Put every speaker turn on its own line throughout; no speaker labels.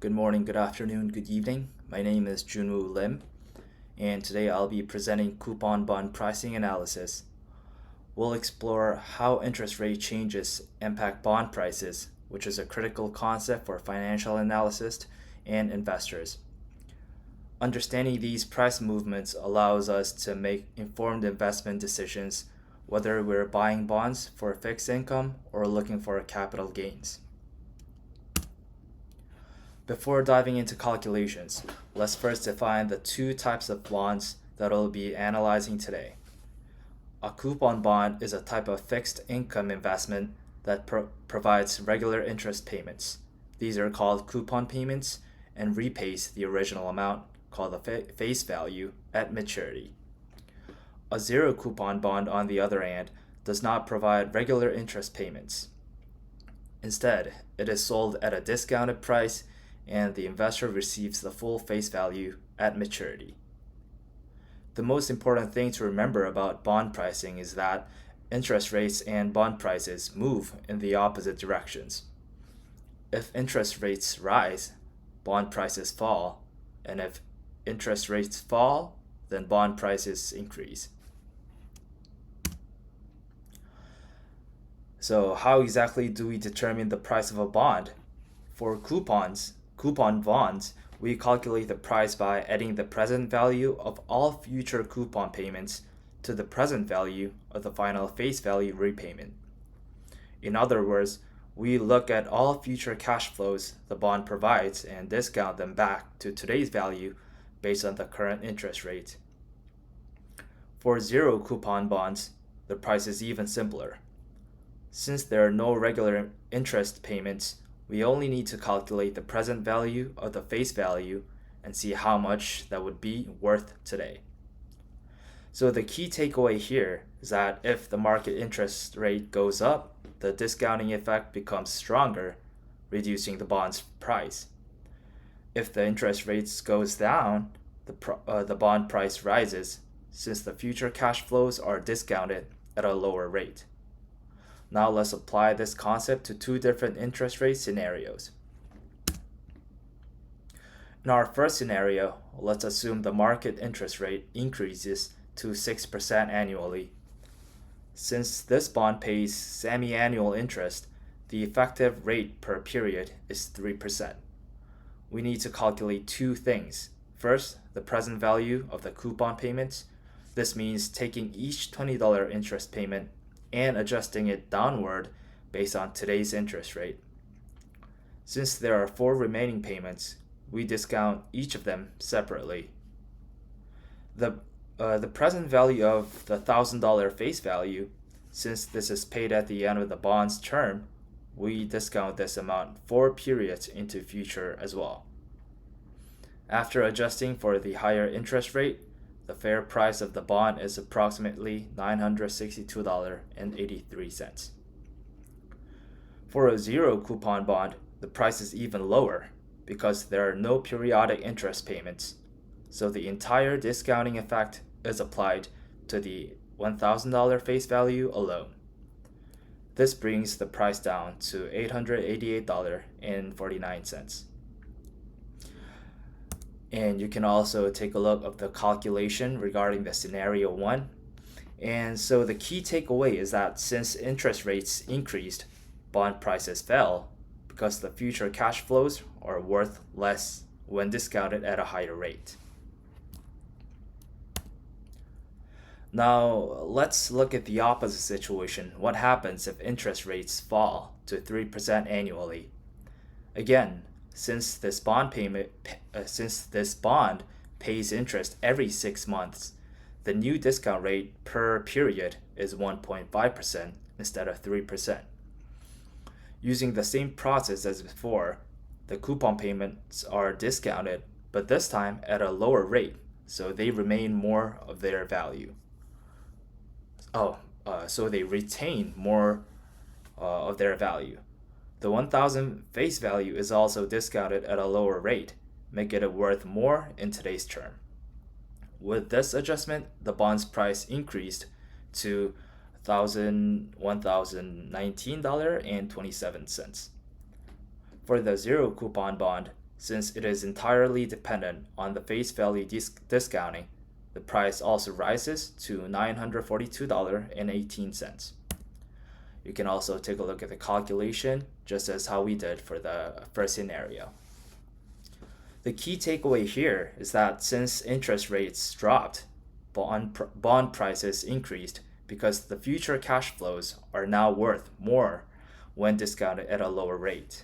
good morning, good afternoon, good evening. My name is Junewoo Lim, and today I'll be presenting coupon bond pricing analysis. We'll explore how interest rate changes impact bond prices, which is a critical concept for financial analysts and investors. Understanding these price movements allows us to make informed investment decisions, whether we're buying bonds for fixed income or looking for capital gains. Before diving into calculations, let's first define the two types of bonds that we'll be analyzing today. A coupon bond is a type of fixed income investment that provides regular interest payments. These are called coupon payments and repays the original amount, called the face value, at maturity. A zero coupon bond, on the other hand, does not provide regular interest payments. Instead, it is sold at a discounted price and the investor receives the full face value at maturity. The most important thing to remember about bond pricing is that interest rates and bond prices move in the opposite directions. If interest rates rise, bond prices fall, and if interest rates fall, then bond prices increase. So how exactly do we determine the price of a bond? For coupon bonds, we calculate the price by adding the present value of all future coupon payments to the present value of the final face value repayment. In other words, we look at all future cash flows the bond provides and discount them back to today's value based on the current interest rate. For zero coupon bonds, the price is even simpler. Since there are no regular interest payments, we only need to calculate the present value of the face value and see how much that would be worth today. So the key takeaway here is that if the market interest rate goes up, the discounting effect becomes stronger, reducing the bond's price. If the interest rates goes down, the bond price rises since the future cash flows are discounted at a lower rate. Now let's apply this concept to two different interest rate scenarios. In our first scenario, let's assume the market interest rate increases to 6% annually. Since this bond pays semi-annual interest, the effective rate per period is 3%. We need to calculate two things. First, the present value of the coupon payments. This means taking each $20 interest payment and adjusting it downward based on today's interest rate. Since there are 4 remaining payments, we discount each of them separately. The present value of the $1,000 face value, since this is paid at the end of the bond's term, we discount this amount 4 periods into future as well. After adjusting for the higher interest rate, the fair price of the bond is approximately $962.83. For a zero coupon bond, the price is even lower because there are no periodic interest payments, so the entire discounting effect is applied to the $1,000 face value alone. This brings the price down to $888.49. And you can also take a look at the calculation regarding the scenario 1. And so the key takeaway is that since interest rates increased, bond prices fell because the future cash flows are worth less when discounted at a higher rate. Now let's look at the opposite situation. What happens if interest rates fall to 3% annually? Again, since this bond pays interest every 6 months, the new discount rate per period is 1.5% instead of 3%. Using the same process as before, the coupon payments are discounted, but this time at a lower rate, so they remain more of their value. So they retain more of their value. The 1,000 face value is also discounted at a lower rate, making it worth more in today's term. With this adjustment, the bond's price increased to $1,019.27. For the zero coupon bond, Since it is entirely dependent on the face value discounting, the price also rises to $942.18. You can also take a look at the calculation, just as how we did for the first scenario. The key takeaway here is that since interest rates dropped, bond prices increased because the future cash flows are now worth more when discounted at a lower rate.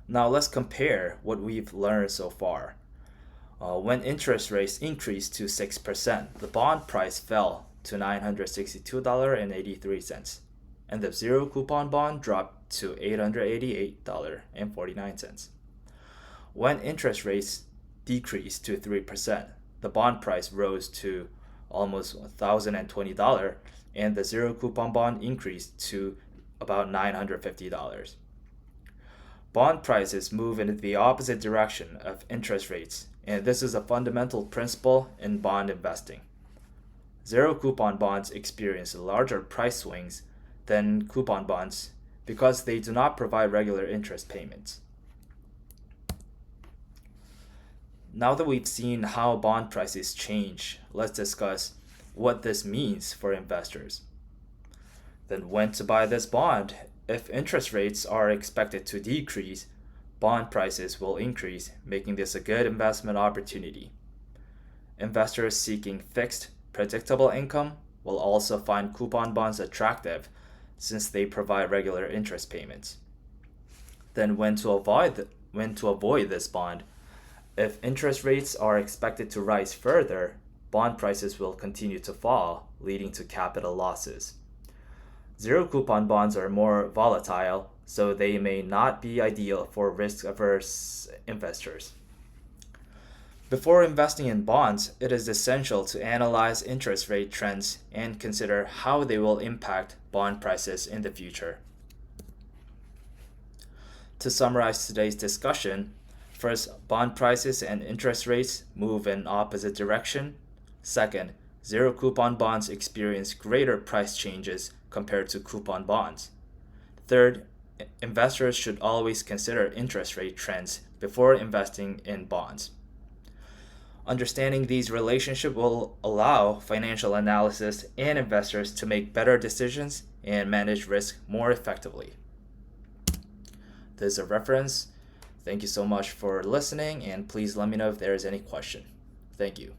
Now let's compare what we've learned so far. When interest rates increased to 6%, the bond price fell to $962.83, and the zero coupon bond dropped to $888.49. When interest rates decreased to 3%, the bond price rose to almost $1,020, and the zero coupon bond increased to about $950. Bond prices move in the opposite direction of interest rates, and this is a fundamental principle in bond investing. Zero coupon bonds experience larger price swings than coupon bonds because they do not provide regular interest payments. Now that we've seen how bond prices change, let's discuss what this means for investors. Then when to buy this bond? If interest rates are expected to decrease, bond prices will increase, making this a good investment opportunity. Investors seeking fixed, predictable income will also find coupon bonds attractive since they provide regular interest payments. Then when to avoid this bond? If interest rates are expected to rise further, bond prices will continue to fall, leading to capital losses. Zero coupon bonds are more volatile, so they may not be ideal for risk-averse investors. Before investing in bonds, it is essential to analyze interest rate trends and consider how they will impact bond prices in the future. To summarize today's discussion, first, bond prices and interest rates move in opposite direction. Second, zero coupon bonds experience greater price changes compared to coupon bonds. Third, investors should always consider interest rate trends before investing in bonds. Understanding these relationships will allow financial analysts and investors to make better decisions and manage risk more effectively. This is a reference. Thank you so much for listening, and please let me know if there is any question. Thank you.